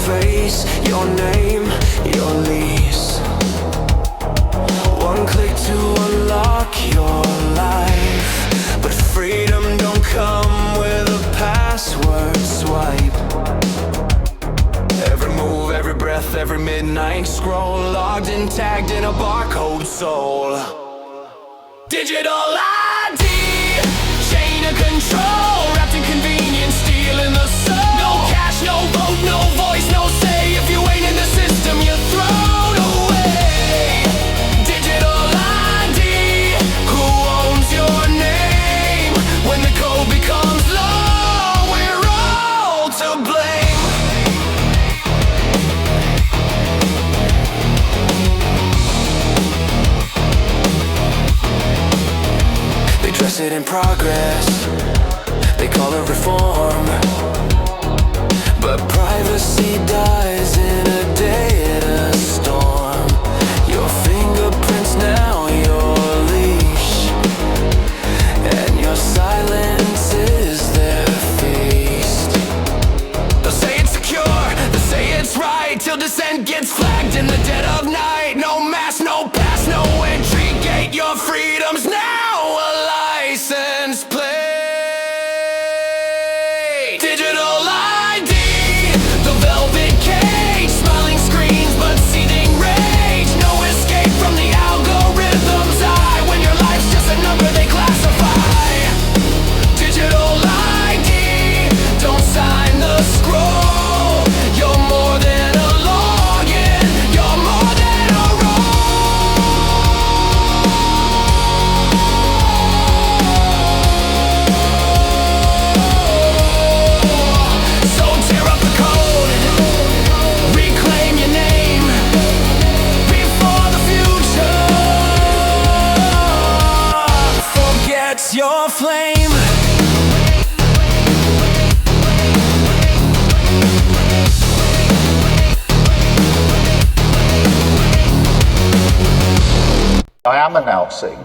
face, your name, your lease. One click to unlock your life, but freedom don't come with a password swipe. Every move, every breath, every midnight scroll, logged and tagged in a barcode soul. Digital ID, chain of control, wrapped in convenience, stealing the soul. No cash, no vote, no voice, no say. If you ain't in the system, you're thrown away. Digital ID, who owns your name? When the code becomes law, we're all to blame. They dress it in progress, they call it reform, but privacy dies in a data storm. Your fingerprints now, your leash, and your silence is their feast. They'll say it's secure, they'll say it's right, till dissent gets flagged in the dead of night. No mask, no pass, no entry gate. Your freedom's now a license plate. Digital ID, the velvet cage, smiling screens but seething rage. No escape from the algorithm's eye, when your life's just a number they classify. Digital ID, don't sign the scroll. You're more than a login, you're more than a So tear up the code, reclaim your name before the future forgets your flame. I am announcing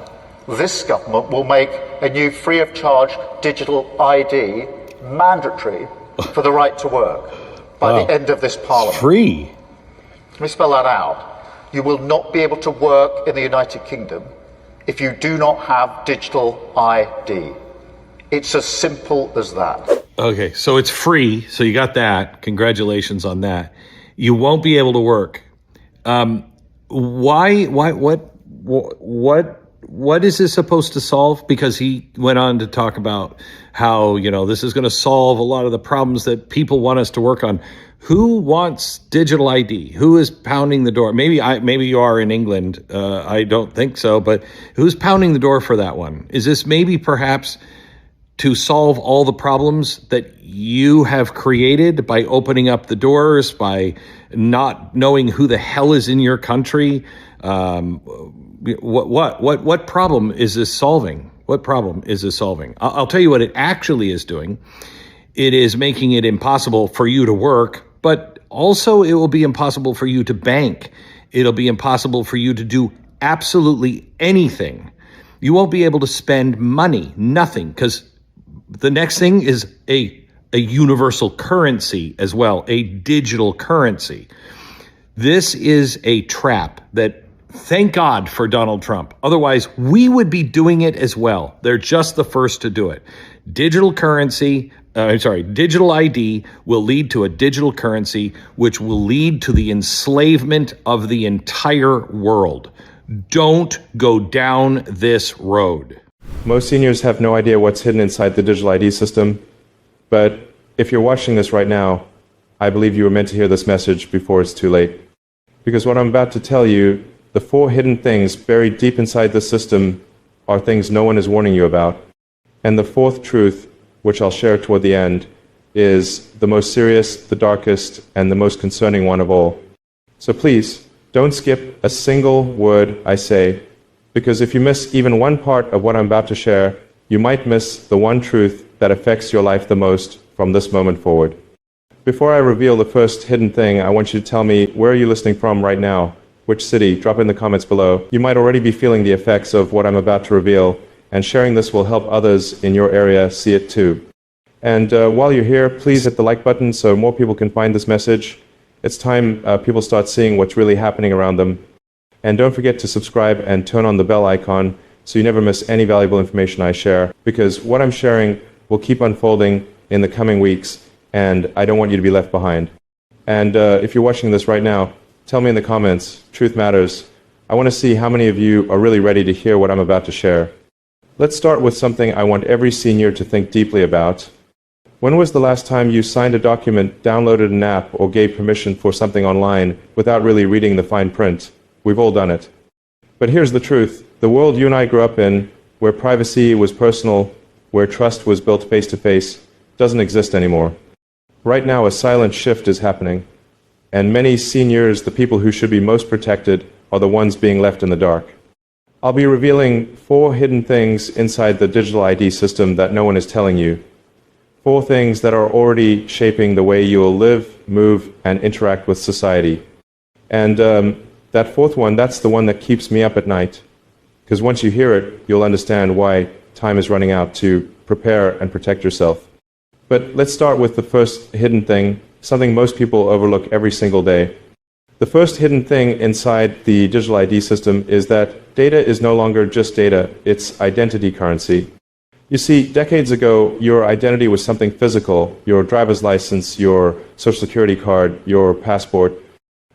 this government will make a new free of charge digital ID mandatory for the right to work by the end of this parliament. Free? Let me spell that out. You will not be able to work in the United Kingdom if you do not have digital ID. It's as simple as that. Okay, so it's free. So you got that. Congratulations on that. You won't be able to work. What is this supposed to solve? Because he went on to talk about how, this is going to solve a lot of the problems that people want us to work on. Who wants digital ID? Who is pounding the door? Maybe you are in England. I don't think so, but who's pounding the door for that one? Is this maybe perhaps to solve all the problems that you have created by opening up the doors, by not knowing who the hell is in your country? What problem is this solving? What problem is this solving? I'll tell you what it actually is doing. It is making it impossible for you to work, but also it will be impossible for you to bank. It'll be impossible for you to do absolutely anything. You won't be able to spend money, nothing, because the next thing is a universal currency as well, a digital currency. This is a trap that, thank God for Donald Trump. Otherwise, we would be doing it as well. They're just the first to do it. Digital ID will lead to a digital currency, which will lead to the enslavement of the entire world. Don't go down this road. Most seniors have no idea what's hidden inside the digital ID system, but if you're watching this right now, I believe you were meant to hear this message before it's too late. Because what I'm about to tell you, the 4 hidden things buried deep inside the system are things no one is warning you about. And the 4th truth, which I'll share toward the end, is the most serious, the darkest, and the most concerning one of all. So please, don't skip a single word I say, because if you miss even one part of what I'm about to share, you might miss the one truth that affects your life the most from this moment forward. Before I reveal the first hidden thing, I want you to tell me, where are you listening from right now? Which city? Drop in the comments below. You might already be feeling the effects of what I'm about to reveal, and sharing this will help others in your area see it too. And while you're here, please hit the like button so more people can find this message. It's time people start seeing what's really happening around them. And don't forget to subscribe and turn on the bell icon so you never miss any valuable information I share, because what I'm sharing will keep unfolding in the coming weeks, and I don't want you to be left behind. And if you're watching this right now, tell me in the comments. Truth matters. I want to see how many of you are really ready to hear what I'm about to share. Let's start with something I want every senior to think deeply about. When was the last time you signed a document, downloaded an app, or gave permission for something online without really reading the fine print? We've all done it. But here's the truth. The world you and I grew up in, where privacy was personal, where trust was built face-to-face, doesn't exist anymore. Right now, a silent shift is happening. And many seniors, the people who should be most protected, are the ones being left in the dark. I'll be revealing 4 hidden things inside the digital ID system that no one is telling you. 4 things that are already shaping the way you will live, move, and interact with society. And that 4th one, that's the one that keeps me up at night. Because once you hear it, you'll understand why time is running out to prepare and protect yourself. But let's start with the first hidden thing, something most people overlook every single day. The first hidden thing inside the digital ID system is that data is no longer just data, it's identity currency. You see, decades ago, your identity was something physical, your driver's license, your social security card, your passport.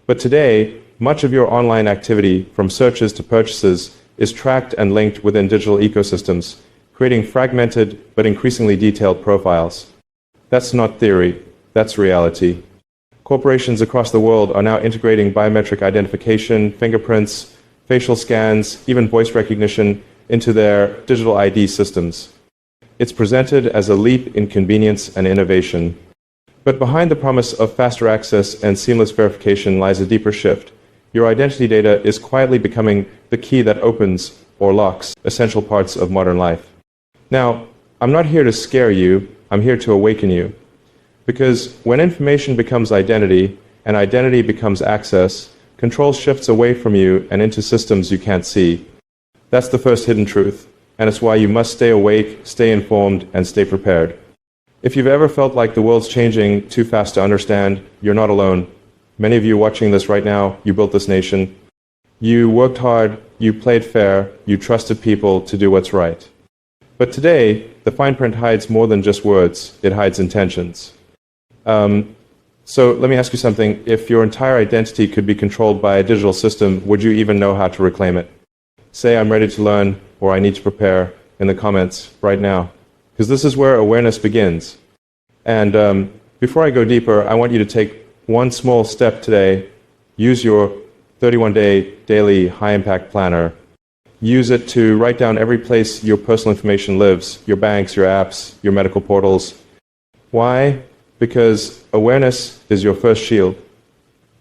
But today, much of your online activity, from searches to purchases, is tracked and linked within digital ecosystems, creating fragmented but increasingly detailed profiles. That's not theory, that's reality. Corporations across the world are now integrating biometric identification, fingerprints, facial scans, even voice recognition into their digital ID systems. It's presented as a leap in convenience and innovation. But behind the promise of faster access and seamless verification lies a deeper shift. Your identity data is quietly becoming the key that opens or locks essential parts of modern life. Now, I'm not here to scare you, I'm here to awaken you. Because when information becomes identity, and identity becomes access, control shifts away from you and into systems you can't see. That's the first hidden truth, and it's why you must stay awake, stay informed, and stay prepared. If you've ever felt like the world's changing too fast to understand, you're not alone. Many of you watching this right now, you built this nation. You worked hard, you played fair, you trusted people to do what's right. But today, the fine print hides more than just words, it hides intentions. So let me ask you something. If your entire identity could be controlled by a digital system, would you even know how to reclaim it? Say, I'm ready to learn, or I need to prepare in the comments right now. Because this is where awareness begins. And before I go deeper, I want you to take one small step today. Use your 31-day daily high-impact planner. Use it to write down every place your personal information lives, your banks, your apps, your medical portals. Why? Because awareness is your first shield.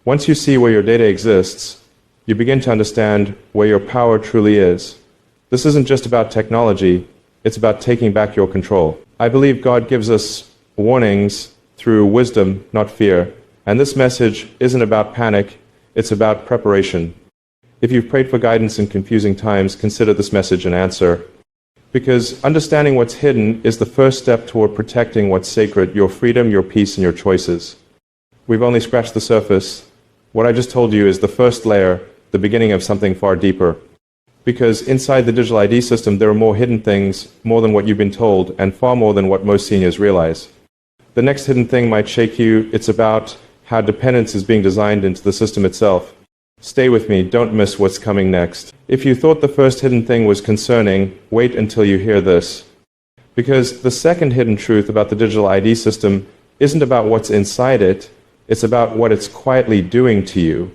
Once you see where your data exists, you begin to understand where your power truly is. This isn't just about technology, it's about taking back your control. I believe God gives us warnings through wisdom, not fear. And this message isn't about panic, it's about preparation. If you've prayed for guidance in confusing times, consider this message an answer. Because understanding what's hidden is the first step toward protecting what's sacred, your freedom, your peace, and your choices. We've only scratched the surface. What I just told you is the first layer, the beginning of something far deeper. Because inside the digital ID system, there are more hidden things, more than what you've been told, and far more than what most seniors realize. The next hidden thing might shake you. It's about how dependence is being designed into the system itself. Stay with me, don't miss what's coming next. If you thought the first hidden thing was concerning, wait until you hear this. Because the second hidden truth about the digital ID system isn't about what's inside it, it's about what it's quietly doing to you.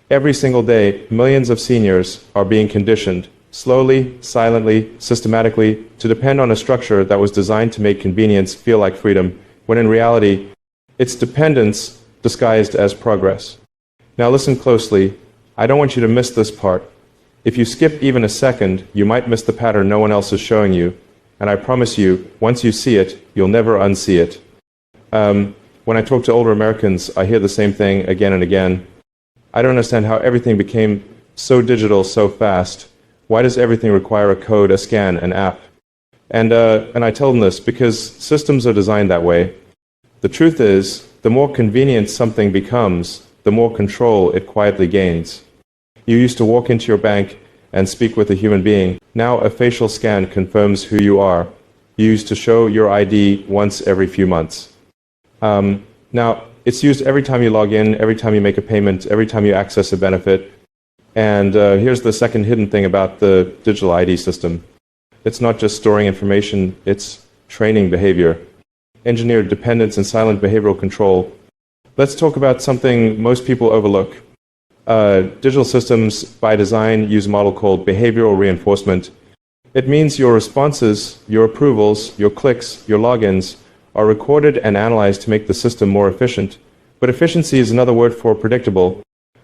Every single day, millions of seniors are being conditioned, slowly, silently, systematically, to depend on a structure that was designed to make convenience feel like freedom, when in reality, it's dependence disguised as progress. Now listen closely. I don't want you to miss this part. If you skip even a second, you might miss the pattern no one else is showing you. And I promise you, once you see it, you'll never unsee it. When I talk to older Americans, I hear the same thing again and again. I don't understand how everything became so digital so fast. Why does everything require a code, a scan, an app? And I tell them this because systems are designed that way. The truth is, the more convenient something becomes, the more control it quietly gains. You used to walk into your bank and speak with a human being. Now a facial scan confirms who you are. You used to show your ID once every few months. Now, it's used every time you log in, every time you make a payment, every time you access a benefit. And here's the second hidden thing about the digital ID system. It's not just storing information, it's training behavior. Engineered dependence and silent behavioral control. Let's talk about something most people overlook. Digital systems, by design, use a model called behavioral reinforcement. It means your responses, your approvals, your clicks, your logins are recorded and analyzed to make the system more efficient. But efficiency is another word for predictable.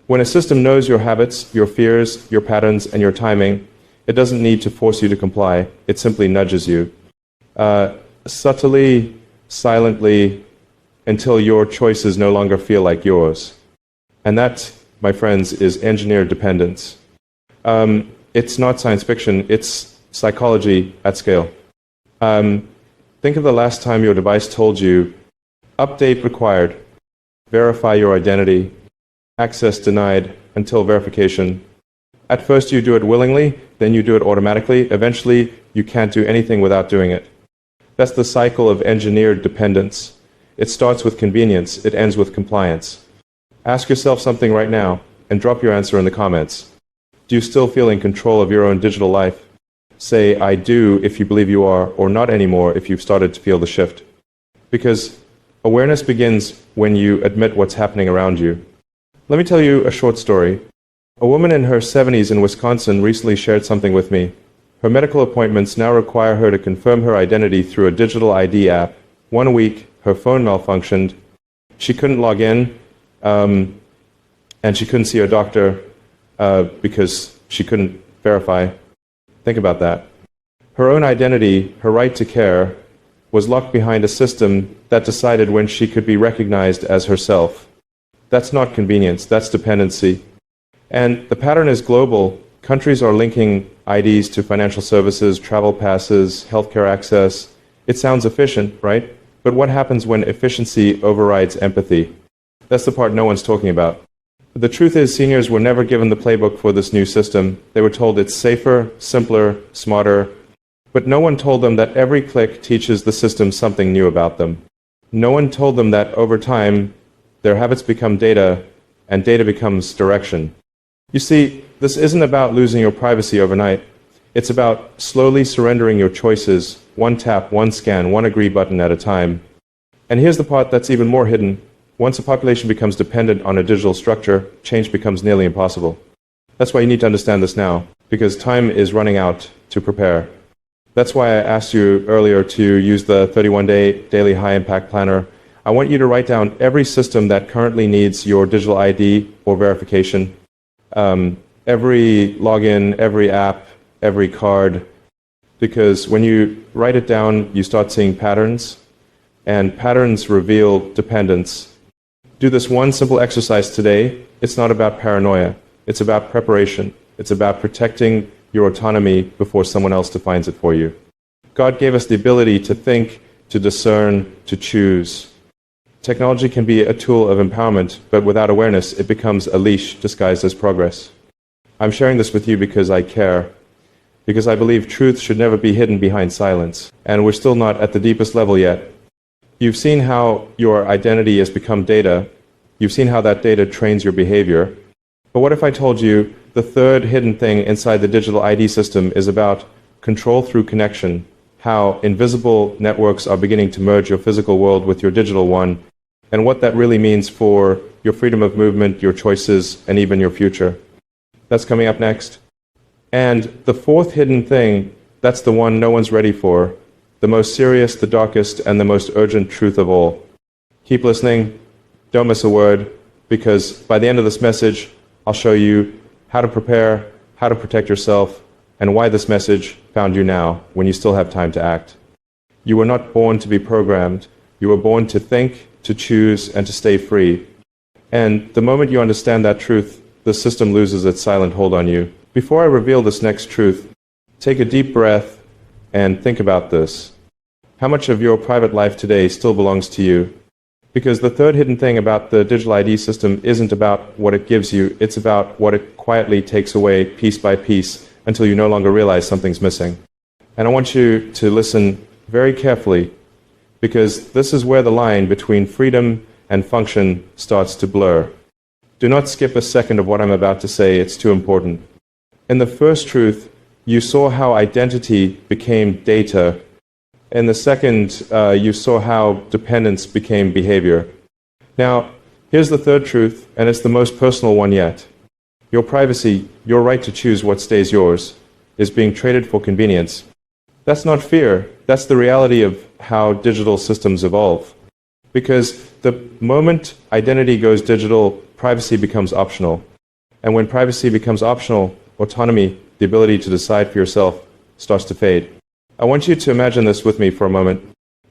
When a system knows your habits, your fears, your patterns, and your timing, it doesn't need to force you to comply. It simply nudges you. Subtly, silently, until your choices no longer feel like yours. And that, my friends, is engineered dependence. It's not science fiction, it's psychology at scale. Think of the last time your device told you, update required, verify your identity, access denied until verification. At first you do it willingly, then you do it automatically. Eventually you can't do anything without doing it. That's the cycle of engineered dependence. It starts with convenience, it ends with compliance. Ask yourself something right now and drop your answer in the comments. Do you still feel in control of your own digital life? Say, I do, if you believe you are, or not anymore if you've started to feel the shift. Because awareness begins when you admit what's happening around you. Let me tell you a short story. A woman in her 70s in Wisconsin recently shared something with me. Her medical appointments now require her to confirm her identity through a digital ID app. 1 week, her phone malfunctioned. She couldn't log in, and she couldn't see her doctor because she couldn't verify. Think about that. Her own identity, her right to care, was locked behind a system that decided when she could be recognized as herself. That's not convenience, that's dependency. And the pattern is global. Countries are linking IDs to financial services, travel passes, healthcare access. It sounds efficient, right? But what happens when efficiency overrides empathy? That's the part no one's talking about. The truth is, seniors were never given the playbook for this new system. They were told it's safer, simpler, smarter, but no one told them that every click teaches the system something new about them. No one told them that over time, their habits become data, and data becomes direction. You see, this isn't about losing your privacy overnight. It's about slowly surrendering your choices, one tap, one scan, one agree button at a time. And here's the part that's even more hidden. Once a population becomes dependent on a digital structure, change becomes nearly impossible. That's why you need to understand this now, because time is running out to prepare. That's why I asked you earlier to use the 31-day daily high-impact planner. I want you to write down every system that currently needs your digital ID or verification, every login, every app, every card, because when you write it down, you start seeing patterns, and patterns reveal dependence. Do this one simple exercise today. It's not about paranoia. It's about preparation. It's about protecting your autonomy before someone else defines it for you. God gave us the ability to think, to discern, to choose. Technology can be a tool of empowerment, but without awareness, it becomes a leash disguised as progress. I'm sharing this with you because I care, because I believe truth should never be hidden behind silence, and we're still not at the deepest level yet. You've seen how your identity has become data. You've seen how that data trains your behavior. But what if I told you the third hidden thing inside the digital ID system is about control through connection, how invisible networks are beginning to merge your physical world with your digital one, and what that really means for your freedom of movement, your choices, and even your future. That's coming up next. And the fourth hidden thing, that's the one no one's ready for, the most serious, the darkest, and the most urgent truth of all. Keep listening, don't miss a word, because by the end of this message, I'll show you how to prepare, how to protect yourself, and why this message found you now, when you still have time to act. You were not born to be programmed. You were born to think, to choose, and to stay free. And the moment you understand that truth, the system loses its silent hold on you. Before I reveal this next truth, take a deep breath and think about this. How much of your private life today still belongs to you? Because the third hidden thing about the digital ID system isn't about what it gives you, it's about what it quietly takes away piece by piece until you no longer realize something's missing. And I want you to listen very carefully, because this is where the line between freedom and function starts to blur. Do not skip a second of what I'm about to say, it's too important. In the first truth, you saw how identity became data. In the second, you saw how dependence became behavior. Now, here's the third truth, and it's the most personal one yet. Your privacy, your right to choose what stays yours, is being traded for convenience. That's not fear, that's the reality of how digital systems evolve. Because the moment identity goes digital, privacy becomes optional. And when privacy becomes optional, autonomy, the ability to decide for yourself, starts to fade. I want you to imagine this with me for a moment.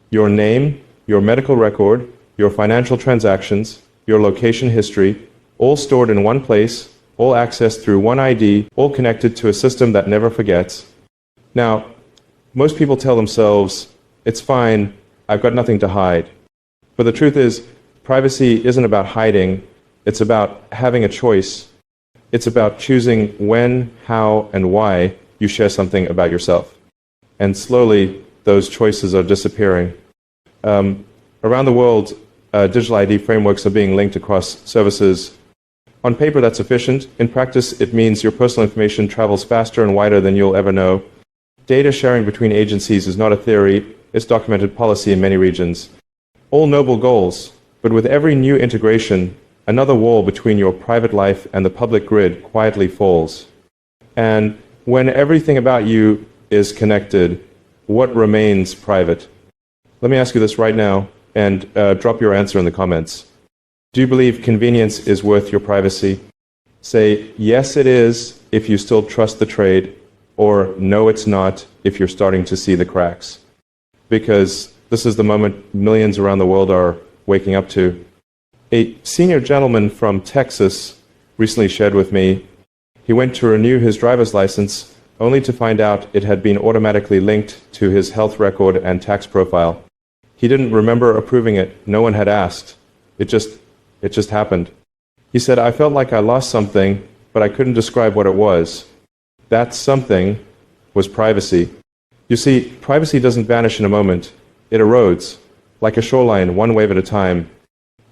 Your name, your medical record, your financial transactions, your location history, all stored in one place, all accessed through one ID, all connected to a system that never forgets. Now, most people tell themselves, it's fine, I've got nothing to hide. But the truth is, privacy isn't about hiding, it's about having a choice. It's about choosing when, how, and why you share something about yourself. And slowly, those choices are disappearing. Around the world, digital ID frameworks are being linked across services. On paper, that's efficient. In practice, it means your personal information travels faster and wider than you'll ever know. Data sharing between agencies is not a theory, it's documented policy in many regions. All noble goals, but with every new integration, another wall between your private life and the public grid quietly falls. And when everything about you is connected, what remains private? Let me ask you this right now, and drop your answer in the comments. Do you believe convenience is worth your privacy? Say, yes it is, if you still trust the trade, or no it's not, if you're starting to see the cracks. Because this is the moment millions around the world are waking up to. A senior gentleman from Texas recently shared with me, he went to renew his driver's license only to find out it had been automatically linked to his health record and tax profile. He didn't remember approving it. No one had asked. It just happened. He said, I felt like I lost something, but I couldn't describe what it was. That something was privacy. You see, privacy doesn't vanish in a moment. It erodes, like a shoreline, one wave at a time.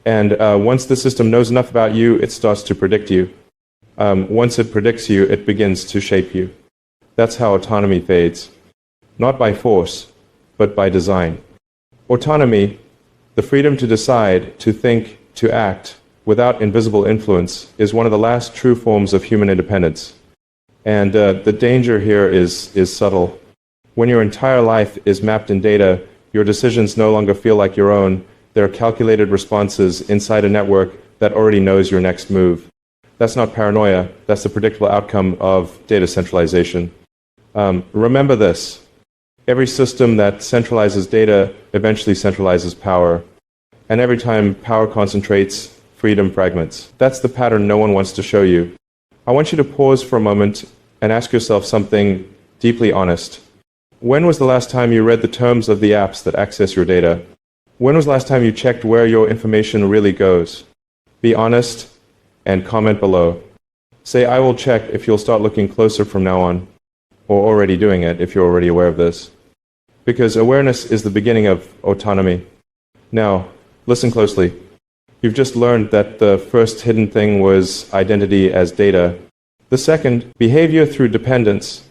And once the system knows enough about you, it starts to predict you. Once it predicts you, it begins to shape you. That's how autonomy fades. Not by force, but by design. Autonomy, the freedom to decide, to think, to act, without invisible influence, is one of the last true forms of human independence. And the danger here is subtle. When your entire life is mapped in data, your decisions no longer feel like your own. They're calculated responses inside a network that already knows your next move. That's not paranoia. That's the predictable outcome of data centralization. Remember this. Every system that centralizes data eventually centralizes power. And every time power concentrates, freedom fragments. That's the pattern no one wants to show you. I want you to pause for a moment and ask yourself something deeply honest. When was the last time you read the terms of the apps that access your data? When was the last time you checked where your information really goes? Be honest and comment below. Say, I will check if you'll start looking closer from now on, or already doing it if you're already aware of this. Because awareness is the beginning of autonomy. Now, listen closely. You've just learned that the first hidden thing was identity as data. The second, behavior through dependence.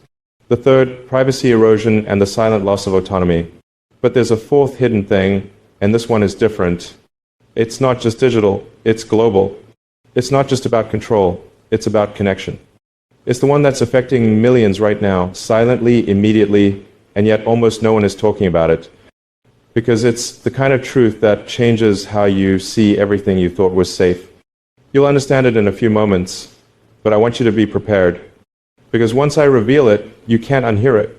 The third, privacy erosion and the silent loss of autonomy. But there's a fourth hidden thing, and this one is different. It's not just digital, it's global. It's not just about control, it's about connection. It's the one that's affecting millions right now, silently, immediately, and yet almost no one is talking about it. Because it's the kind of truth that changes how you see everything you thought was safe. You'll understand it in a few moments, but I want you to be prepared. Because once I reveal it, you can't unhear it.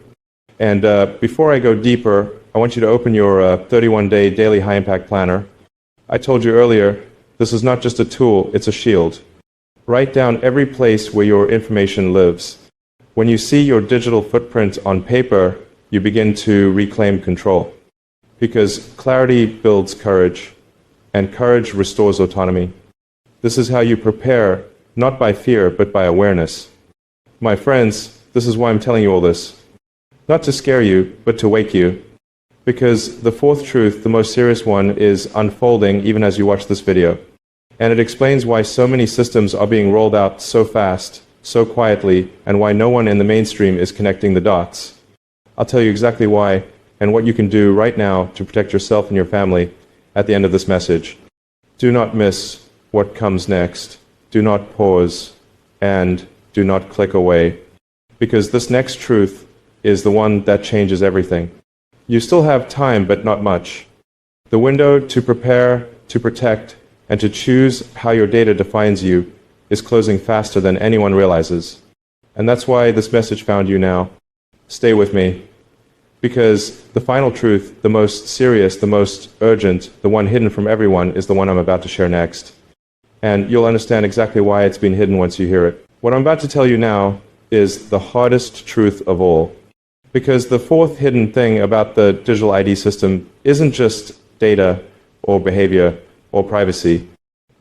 And before I go deeper, I want you to open your 31-day daily high-impact planner. I told you earlier, this is not just a tool, it's a shield. Write down every place where your information lives. When you see your digital footprint on paper, you begin to reclaim control. Because clarity builds courage, and courage restores autonomy. This is how you prepare, not by fear, but by awareness. My friends, this is why I'm telling you all this. Not to scare you, but to wake you. Because the fourth truth, the most serious one, is unfolding even as you watch this video. And it explains why so many systems are being rolled out so fast, so quietly, and why no one in the mainstream is connecting the dots. I'll tell you exactly why and what you can do right now to protect yourself and your family at the end of this message. Do not miss what comes next. Do not pause, and do not click away, because this next truth is the one that changes everything. You still have time, but not much. The window to prepare, to protect, and to choose how your data defines you is closing faster than anyone realizes. And that's why this message found you now. Stay with me, because the final truth, the most serious, the most urgent, the one hidden from everyone, is the one I'm about to share next. And you'll understand exactly why it's been hidden once you hear it. What I'm about to tell you now is the hardest truth of all. Because the fourth hidden thing about the digital ID system isn't just data or behavior or privacy.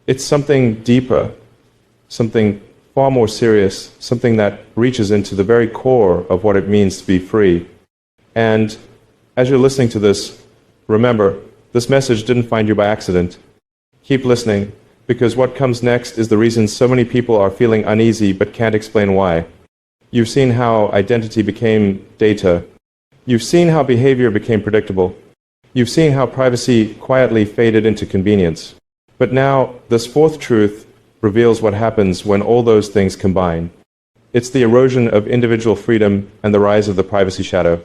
It's something deeper, something far more serious, something that reaches into the very core of what it means to be free. And as you're listening to this, remember, this message didn't find you by accident. Keep listening, because what comes next is the reason so many people are feeling uneasy but can't explain why. You've seen how identity became data. You've seen how behavior became predictable. You've seen how privacy quietly faded into convenience. But now, this fourth truth reveals what happens when all those things combine. It's the erosion of individual freedom and the rise of the privacy shadow.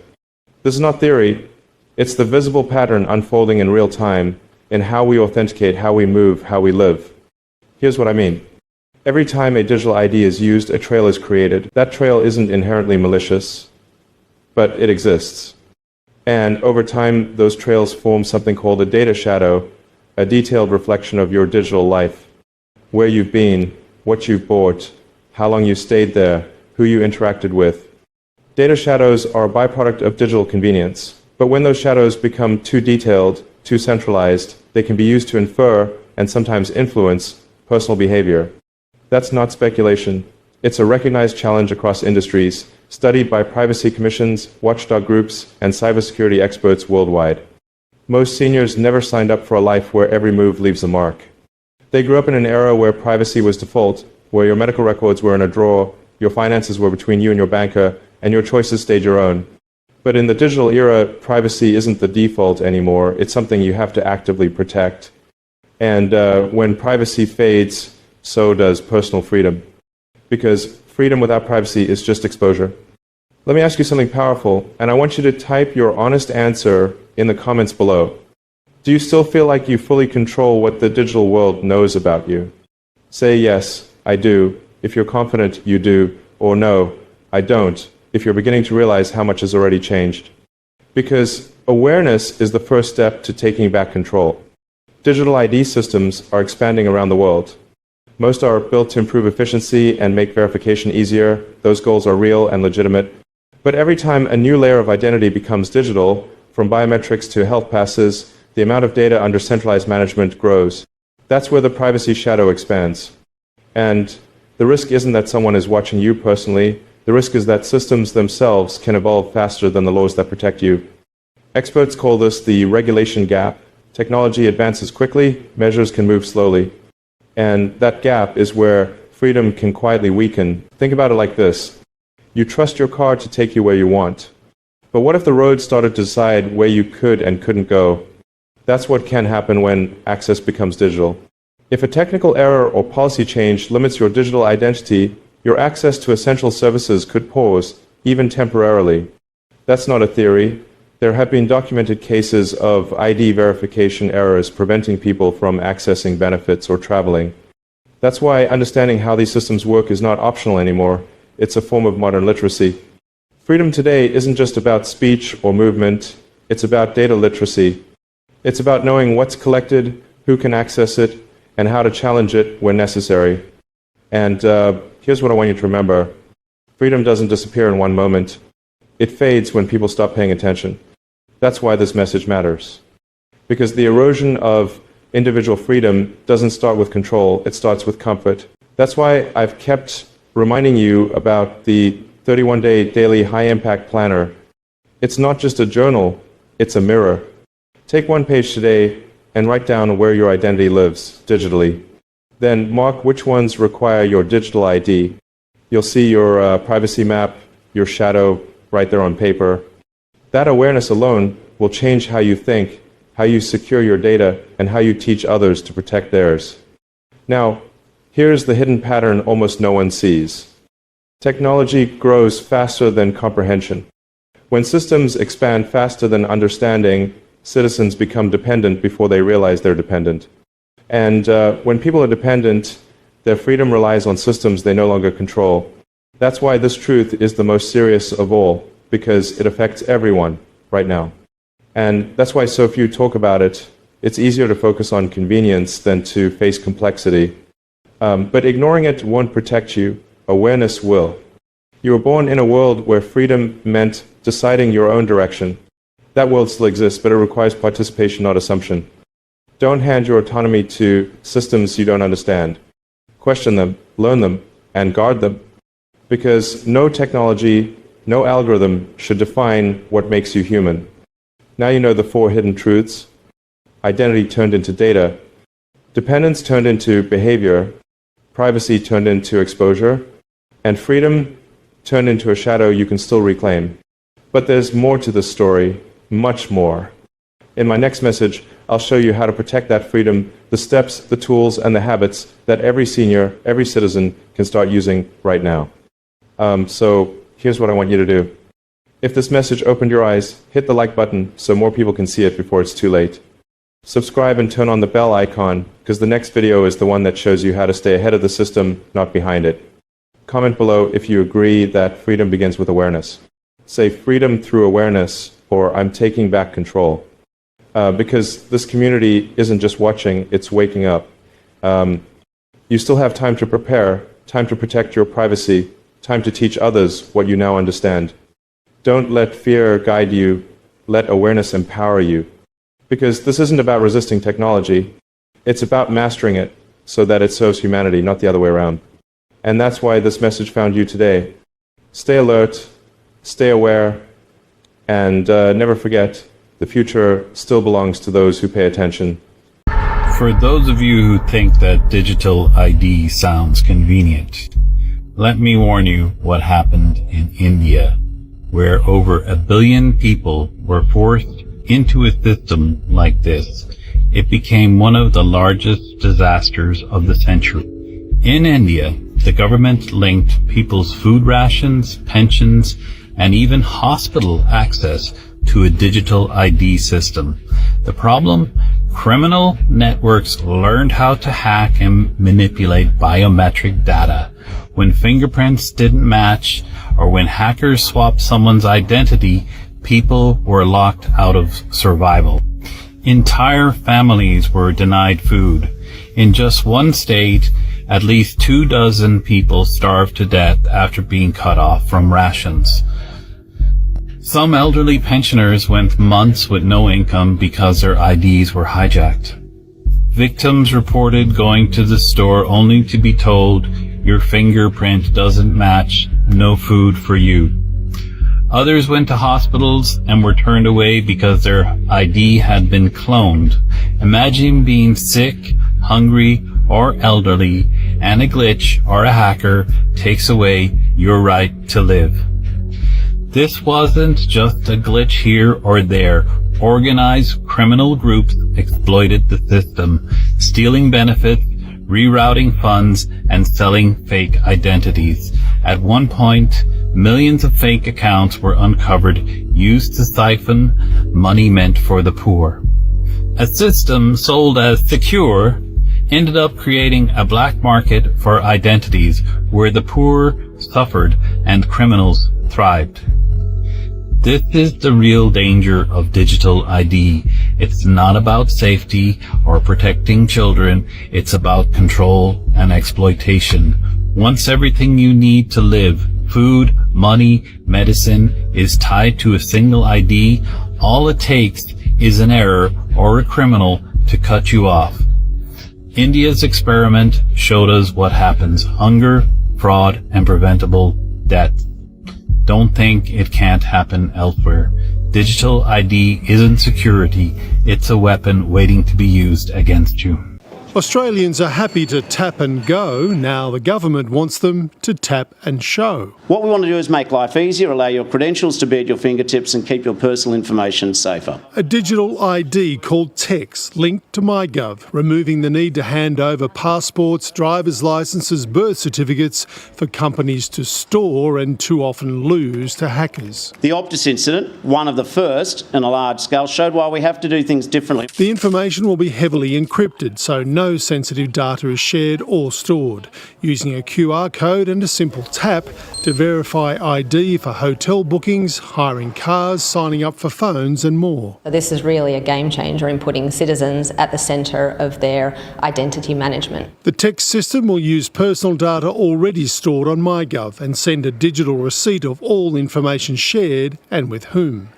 This is not theory. It's the visible pattern unfolding in real time in how we authenticate, how we move, how we live. Here's what I mean. Every time a digital ID is used, a trail is created. That trail isn't inherently malicious, but it exists. And over time, those trails form something called a data shadow, a detailed reflection of your digital life. Where you've been, what you've bought, how long you stayed there, who you interacted with. Data shadows are a byproduct of digital convenience. But when those shadows become too detailed, too centralized, they can be used to infer and sometimes influence personal behavior. That's not speculation. It's a recognized challenge across industries, studied by privacy commissions, watchdog groups, and cybersecurity experts worldwide. Most seniors never signed up for a life where every move leaves a mark. They grew up in an era where privacy was default, where your medical records were in a drawer, your finances were between you and your banker, and your choices stayed your own. But in the digital era, privacy isn't the default anymore. It's something you have to actively protect. And when privacy fades, so does personal freedom. Because freedom without privacy is just exposure. Let me ask you something powerful, and I want you to type your honest answer in the comments below. Do you still feel like you fully control what the digital world knows about you? Say yes, I do, if you're confident you do, or no, I don't, if you're beginning to realize how much has already changed. Because awareness is the first step to taking back control. Digital ID systems are expanding around the world. Most are built to improve efficiency and make verification easier. Those goals are real and legitimate. But every time a new layer of identity becomes digital, from biometrics to health passes, the amount of data under centralized management grows. That's where the privacy shadow expands. And the risk isn't that someone is watching you personally. The risk is that systems themselves can evolve faster than the laws that protect you. Experts call this the regulation gap. Technology advances quickly, measures can move slowly. And that gap is where freedom can quietly weaken. Think about it like this. You trust your car to take you where you want. But what if the road started to decide where you could and couldn't go? That's what can happen when access becomes digital. If a technical error or policy change limits your digital identity, your access to essential services could pause, even temporarily. That's not a theory. There have been documented cases of ID verification errors preventing people from accessing benefits or traveling. That's why understanding how these systems work is not optional anymore. It's a form of modern literacy. Freedom today isn't just about speech or movement. It's about data literacy. It's about knowing what's collected, who can access it, and how to challenge it when necessary. And here's what I want you to remember. Freedom doesn't disappear in one moment. It fades when people stop paying attention. That's why this message matters. Because the erosion of individual freedom doesn't start with control, it starts with comfort. That's why I've kept reminding you about the 31-day daily high-impact planner. It's not just a journal, it's a mirror. Take one page today and write down where your identity lives digitally. Then mark which ones require your digital ID. You'll see your privacy map, your shadow right there on paper. That awareness alone will change how you think, how you secure your data, and how you teach others to protect theirs. Now, here's the hidden pattern almost no one sees. Technology grows faster than comprehension. When systems expand faster than understanding, citizens become dependent before they realize they're dependent. And when people are dependent, their freedom relies on systems they no longer control. That's why this truth is the most serious of all, because it affects everyone right now. And that's why so few talk about it. It's easier to focus on convenience than to face complexity. But ignoring it won't protect you. Awareness will. You were born in a world where freedom meant deciding your own direction. That world still exists, but it requires participation, not assumption. Don't hand your autonomy to systems you don't understand. Question them, learn them, and guard them. Because no technology, no algorithm should define what makes you human. Now you know the 4 hidden truths. Identity turned into data. Dependence turned into behavior. Privacy turned into exposure. And freedom turned into a shadow you can still reclaim. But there's more to this story, much more. In my next message, I'll show you how to protect that freedom, the steps, the tools, and the habits that every senior, every citizen can start using right now. So here's what I want you to do. If this message opened your eyes, hit the like button so more people can see it before it's too late. Subscribe and turn on the bell icon, because the next video is the one that shows you how to stay ahead of the system, not behind it. Comment below if you agree that freedom begins with awareness. Say freedom through awareness, or I'm taking back control. Because this community isn't just watching, it's waking up. You still have time to prepare, time to protect your privacy, time to teach others what you now understand. Don't let fear guide you, let awareness empower you. Because this isn't about resisting technology, it's about mastering it so that it serves humanity, not the other way around. And that's why this message found you today. Stay alert, stay aware, and never forget, the future still belongs to those who pay attention. For those of you who think that digital ID sounds convenient, let me warn you what happened in India, where over 1 billion people were forced into a system like this. It became one of the largest disasters of the century. In India, the government linked people's food rations, pensions, and even hospital access to a digital ID system. The problem? Criminal networks learned how to hack and manipulate biometric data. When fingerprints didn't match, or when hackers swapped someone's identity, people were locked out of survival. Entire families were denied food. In just one state, at least 24 people starved to death after being cut off from rations. Some elderly pensioners went months with no income because their IDs were hijacked. Victims reported going to the store only to be told, your fingerprint doesn't match, no food for you. Others went to hospitals and were turned away because their ID had been cloned. Imagine being sick, hungry, or elderly, and a glitch or a hacker takes away your right to live. This wasn't just a glitch here or there. Organized criminal groups exploited the system, stealing benefits, rerouting funds, and selling fake identities. At one point, millions of fake accounts were uncovered, used to siphon money meant for the poor. A system sold as secure ended up creating a black market for identities where the poor suffered and criminals thrived. This is the real danger of digital ID. It's not about safety or protecting children. It's about control and exploitation. Once everything you need to live, food, money, medicine, is tied to a single ID, all it takes is an error or a criminal to cut you off. India's experiment showed us what happens: hunger, fraud, and preventable death. Don't think it can't happen elsewhere. Digital ID isn't security, it's a weapon waiting to be used against you. Australians are happy to tap and go. Now the government wants them to tap and show. What we want to do is make life easier, allow your credentials to be at your fingertips and keep your personal information safer. A digital ID called TEX linked to MyGov, removing the need to hand over passports, driver's licences, birth certificates for companies to store and too often lose to hackers. The Optus incident, one of the first on a large scale, showed why we have to do things differently. The information will be heavily encrypted, so no sensitive data is shared or stored, using a QR code and a simple tap to verify ID for hotel bookings, hiring cars, signing up for phones and more. This is really a game changer in putting citizens at the centre of their identity management. The TEX system will use personal data already stored on MyGov and send a digital receipt of all information shared and with whom.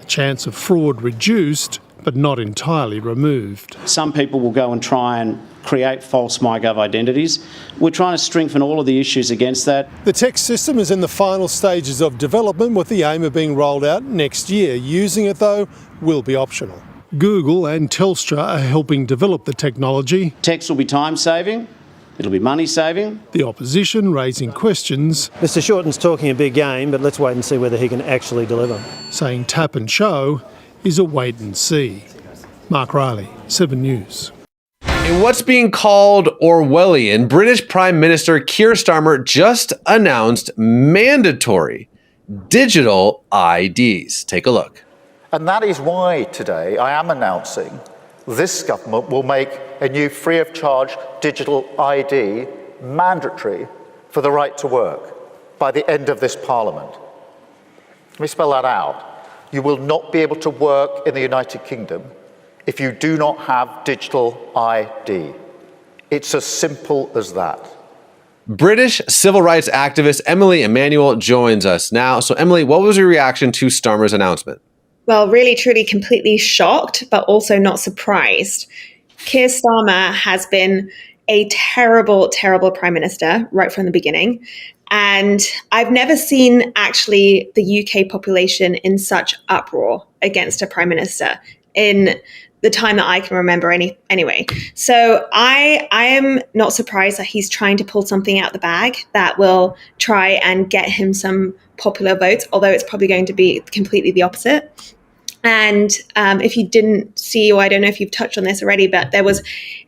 The chance of fraud reduced, but not entirely removed. Some people will go and try and create false MyGov identities. We're trying to strengthen all of the issues against that. The TEX system is in the final stages of development with the aim of being rolled out next year. Using it, though, will be optional. Google and Telstra are helping develop the technology. TEX will be time-saving. It'll be money-saving. The opposition raising questions. Mr Shorten's talking a big game, but let's wait and see whether he can actually deliver. Saying tap and show is a wait and see. Mark Riley, 7 News. In what's being called Orwellian, British Prime Minister Keir Starmer just announced mandatory digital IDs. Take a look. And that is why today I am announcing this government will make a new free of charge digital ID mandatory for the right to work by the end of this Parliament. Let me spell that out. You will not be able to work in the United Kingdom if you do not have digital ID. It's as simple as that. British civil rights activist Emily Emanuel joins us now. So Emily, what was your reaction to Starmer's announcement? Well, really, truly, completely shocked, but also not surprised. Keir Starmer has been a terrible, terrible prime minister right from the beginning. And I've never seen actually the UK population in such uproar against a prime minister in the time that I can remember anyway. So I am not surprised that he's trying to pull something out the bag that will try and get him some popular votes, although it's probably going to be completely the opposite. And if you didn't see, or I don't know if you've touched on this already, but there was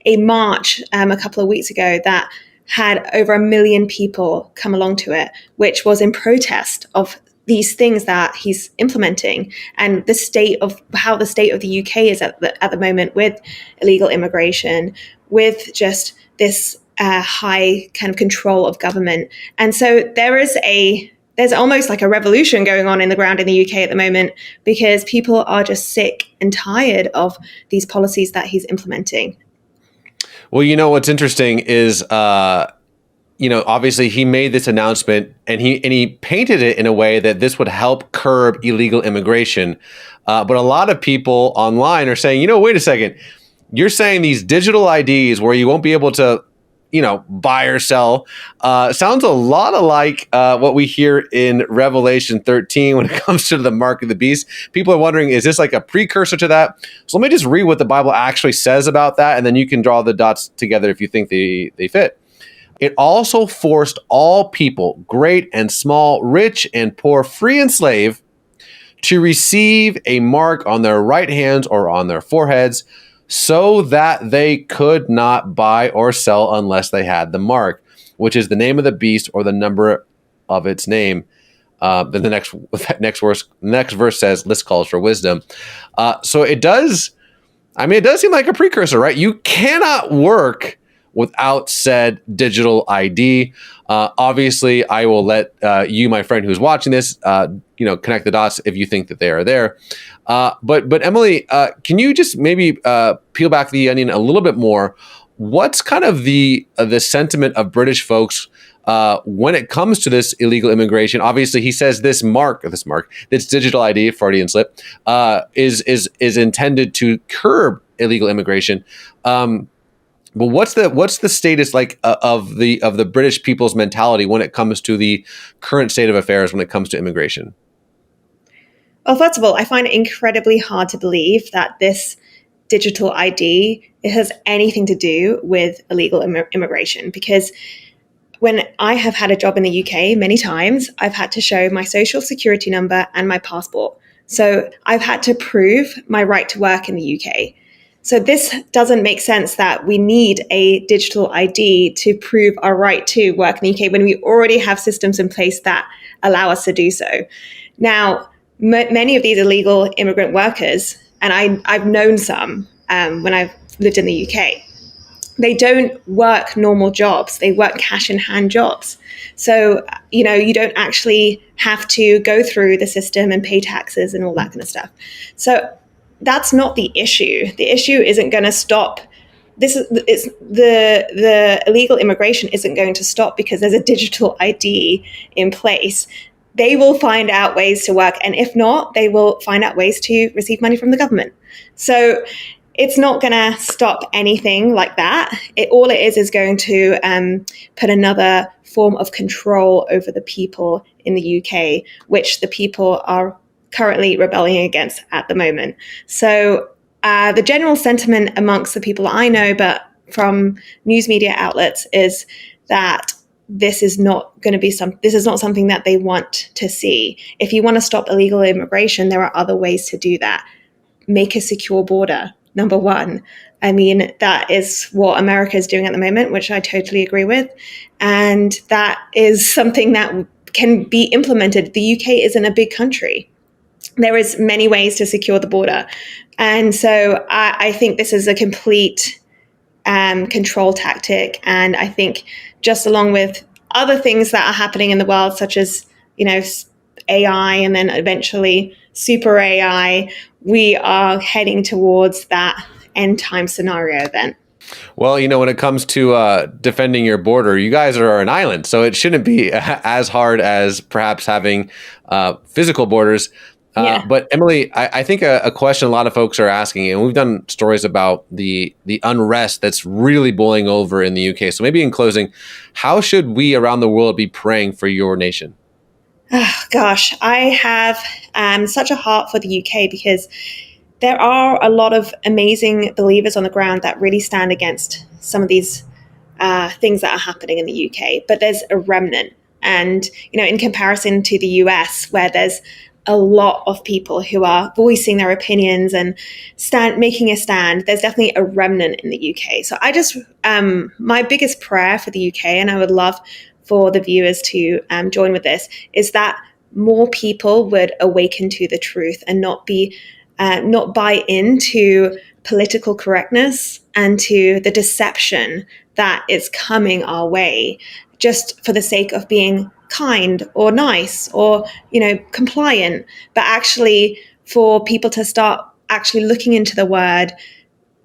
a march a couple of weeks ago that had over 1 million people come along to it, which was in protest of these things that he's implementing and the state of how the state of the UK is at the moment with illegal immigration, with just this high kind of control of government. And so there's almost like a revolution going on in the ground in the UK at the moment because people are just sick and tired of these policies that he's implementing. Well, you know, what's interesting is, obviously he made this announcement and he painted it in a way that this would help curb illegal immigration. But a lot of people online are saying, wait a second, you're saying these digital IDs where you won't be able to, buy or sell, sounds a lot like what we hear in Revelation 13 when it comes to the mark of the beast. People are wondering, is this like a precursor to that? So let me just read what the Bible actually says about that, and then you can draw the dots together if you think they fit. It also forced all people, great and small, rich and poor, free and slave, to receive a mark on their right hands or on their foreheads, so that they could not buy or sell unless they had the mark, which is the name of the beast or the number of its name. Then the next verse says, "List calls for wisdom." So it does seem like a precursor, right? You cannot work without said digital ID. Obviously, I will let you, my friend who's watching this, connect the dots if you think that they are there. But Emily, can you just maybe peel back the onion a little bit more? What's kind of the sentiment of British folks when it comes to this illegal immigration? Obviously, he says this digital ID, Freudian slip, is intended to curb illegal immigration. But what's the status like of the British people's mentality when it comes to the current state of affairs when it comes to immigration? Well, first of all, I find it incredibly hard to believe that this digital ID has anything to do with illegal immigration, because when I have had a job in the UK, many times I've had to show my social security number and my passport. So I've had to prove my right to work in the UK. So this doesn't make sense that we need a digital ID to prove our right to work in the UK when we already have systems in place that allow us to do so. Now, many of these illegal immigrant workers, and I've known some when I've lived in the UK, they don't work normal jobs. They work cash in hand jobs. So, you don't actually have to go through the system and pay taxes and all that kind of stuff. So that's not the issue. The issue isn't going to stop. The illegal immigration isn't going to stop because there's a digital ID in place. They will find out ways to work. And if not, they will find out ways to receive money from the government. So it's not going to stop anything like that. All it is going to put another form of control over the people in the UK, which the people are currently rebelling against at the moment. So the general sentiment amongst the people I know, but from news media outlets, is that this is not something that they want to see. If you want to stop illegal immigration, there are other ways to do that. Make a secure border, number one. I mean, that is what America is doing at the moment, which I totally agree with. And that is something that can be implemented. The UK isn't a big country. There is many ways to secure the border. And so I think this is a complete control tactic. And I think just along with other things that are happening in the world, such as, AI and then eventually super AI, we are heading towards that end time scenario then. Well, when it comes to defending your border, you guys are an island, so it shouldn't be as hard as perhaps having physical borders. Yeah. But Emily, I think a question a lot of folks are asking, and we've done stories about the unrest that's really boiling over in the UK. So maybe in closing, how should we around the world be praying for your nation? Oh, gosh, I have such a heart for the UK because there are a lot of amazing believers on the ground that really stand against some of these things that are happening in the UK. But there's a remnant. And, in comparison to the US, where there's a lot of people who are voicing their opinions and making a stand, there's definitely a remnant in the UK. So I just, my biggest prayer for the UK, and I would love for the viewers to join with this, is that more people would awaken to the truth and not buy into political correctness and to the deception that is coming our way just for the sake of being kind or nice or, compliant, but actually for people to start actually looking into the word,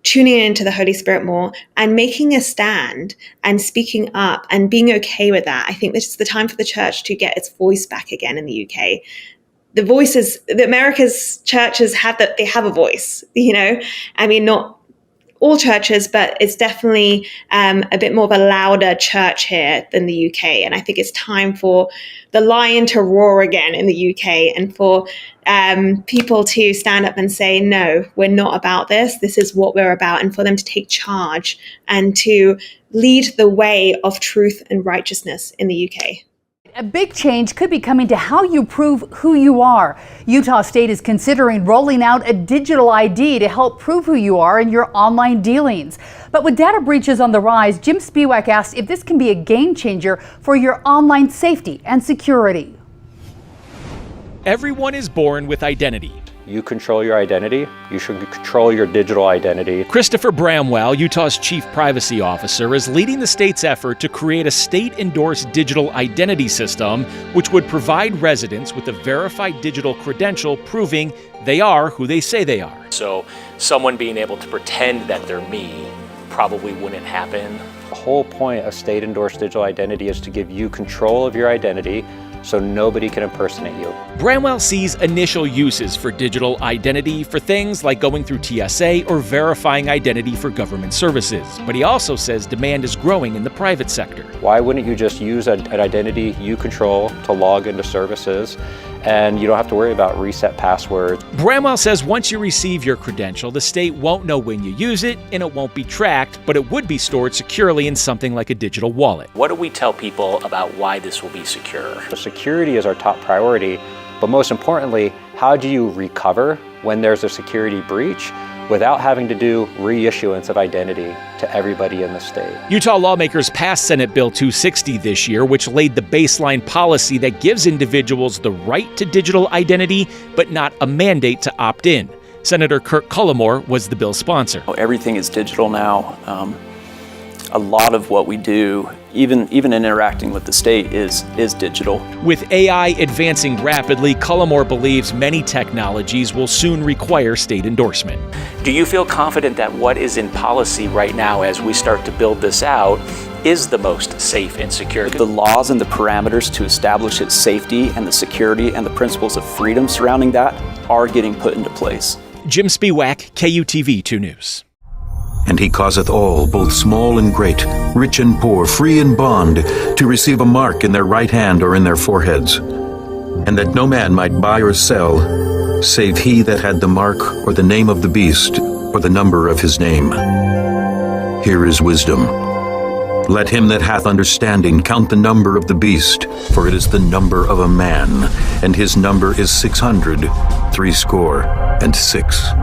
tuning into the Holy Spirit more and making a stand and speaking up and being okay with that. I think this is the time for the church to get its voice back again in the UK. The America's churches have a voice, I mean, not all churches, but it's definitely a bit more of a louder church here than the UK. And I think it's time for the lion to roar again in the UK and for people to stand up and say, no, we're not about this. This is what we're about. And for them to take charge and to lead the way of truth and righteousness in the UK. A big change could be coming to how you prove who you are. Utah State is considering rolling out a digital ID to help prove who you are in your online dealings. But with data breaches on the rise, Jim Spiewak asked if this can be a game changer for your online safety and security. Everyone is born with identity. You control your identity. You should control your digital identity. Christopher Bramwell, Utah's chief privacy officer, is leading the state's effort to create a state-endorsed digital identity system, which would provide residents with a verified digital credential proving they are who they say they are. So someone being able to pretend that they're me probably wouldn't happen. The whole point of state-endorsed digital identity is to give you control of your identity so nobody can impersonate you. Bramwell sees initial uses for digital identity for things like going through TSA or verifying identity for government services. But he also says demand is growing in the private sector. Why wouldn't you just use an identity you control to log into services, and you don't have to worry about reset passwords? Bramwell says once you receive your credential, the state won't know when you use it and it won't be tracked, but it would be stored securely in something like a digital wallet. What do we tell people about why this will be secure? So security is our top priority, but most importantly, how do you recover when there's a security breach without having to do reissuance of identity to everybody in the state? Utah lawmakers passed Senate Bill 260 this year, which laid the baseline policy that gives individuals the right to digital identity, but not a mandate to opt in. Senator Kirk Cullimore was the bill's sponsor. Everything is digital now. A lot of what we do, even in interacting with the state, is digital. With AI advancing rapidly, Cullimore believes many technologies will soon require state endorsement. Do you feel confident that what is in policy right now as we start to build this out is the most safe and secure? The laws and the parameters to establish its safety and the security and the principles of freedom surrounding that are getting put into place. Jim Spiewak, KUTV 2 News. And he causeth all, both small and great, rich and poor, free and bond, to receive a mark in their right hand or in their foreheads, and that no man might buy or sell, save he that had the mark or the name of the beast or the number of his name. Here is wisdom. Let him that hath understanding count the number of the beast, for it is the number of a man, and his number is 666.